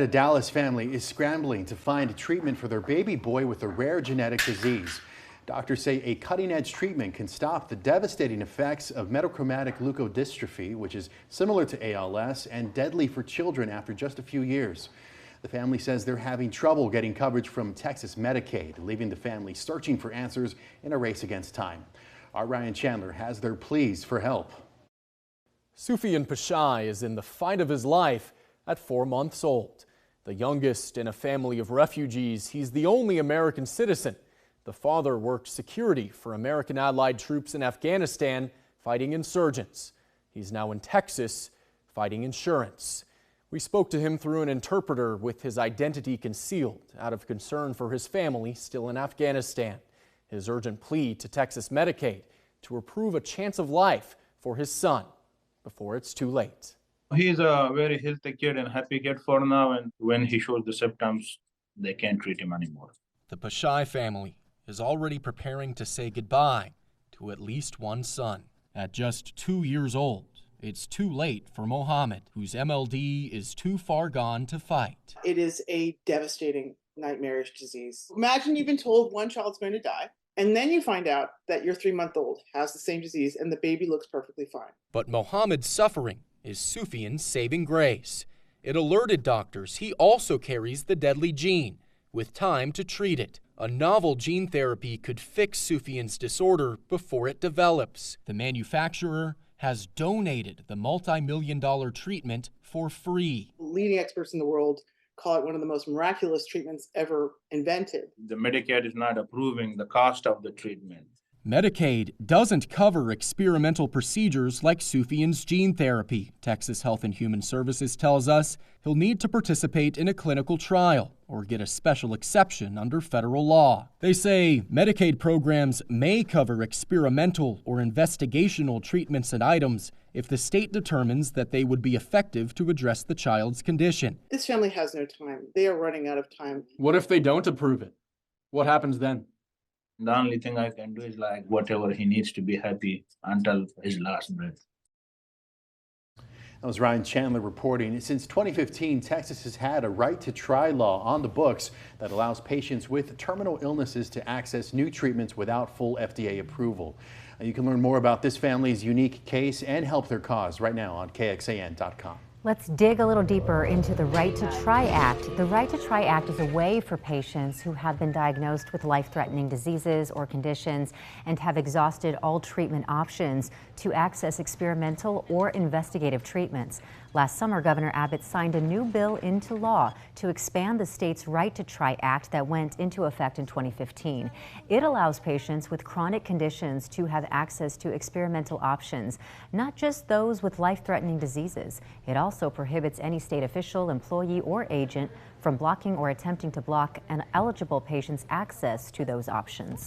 A Dallas family is scrambling to find treatment for their baby boy with a rare genetic disease. Doctors say a cutting-edge treatment can stop the devastating effects of metachromatic leukodystrophy, which is similar to ALS and deadly for children after just a few years. The family says they're having trouble getting coverage from Texas Medicaid, leaving the family searching for answers in a race against time. Our Ryan Chandler has their pleas for help. Sufyan Pashai is in the fight of his life at 4 months old. The youngest in a family of refugees, he's the only American citizen. The father worked security for American allied troops in Afghanistan fighting insurgents. He's now in Texas fighting insurance. We spoke to him through an interpreter with his identity concealed out of concern for his family still in Afghanistan. His urgent plea to Texas Medicaid to approve a chance of life for his son before it's too late. He's a very healthy kid and happy kid for now, and when he shows the symptoms, they can't treat him anymore. The Pashai family is already preparing to say goodbye to at least one son. At just 2 years old, it's too late for Mohammed, whose MLD is too far gone to fight. It is a devastating, nightmarish disease. Imagine you've been told one child's going to die, and then you find out that your 3-month-old has the same disease and the baby looks perfectly fine. But Mohammed's suffering is Sufyan's saving grace. It alerted doctors he also carries the deadly gene, with time to treat it. A novel gene therapy could fix Sufyan's disorder before it develops. The manufacturer has donated the multi-million-dollar treatment for free. Leading experts in the world call it one of the most miraculous treatments ever invented. The Medicaid is not approving the cost of the treatment. Medicaid doesn't cover experimental procedures like Sufyan's gene therapy. Texas Health and Human Services tells us he'll need to participate in a clinical trial or get a special exception under federal law. They say Medicaid programs may cover experimental or investigational treatments and items if the state determines that they would be effective to address the child's condition. This family has no time. They are running out of time. What if they don't approve it? What happens then? The only thing I can do is like whatever he needs to be happy until his last breath. That was Ryan Chandler reporting. Since 2015, Texas has had a right to try law on the books that allows patients with terminal illnesses to access new treatments without full FDA approval. You can learn more about this family's unique case and help their cause right now on KXAN.com. Let's dig a little deeper into the Right to Try Act. The Right to Try Act is a way for patients who have been diagnosed with life-threatening diseases or conditions and have exhausted all treatment options to access experimental or investigative treatments. Last summer, Governor Abbott signed a new bill into law to expand the state's Right to Try Act that went into effect in 2015. It allows patients with chronic conditions to have access to experimental options, not just those with life-threatening diseases. It also prohibits any state official, employee, or agent from blocking or attempting to block an eligible patient's access to those options.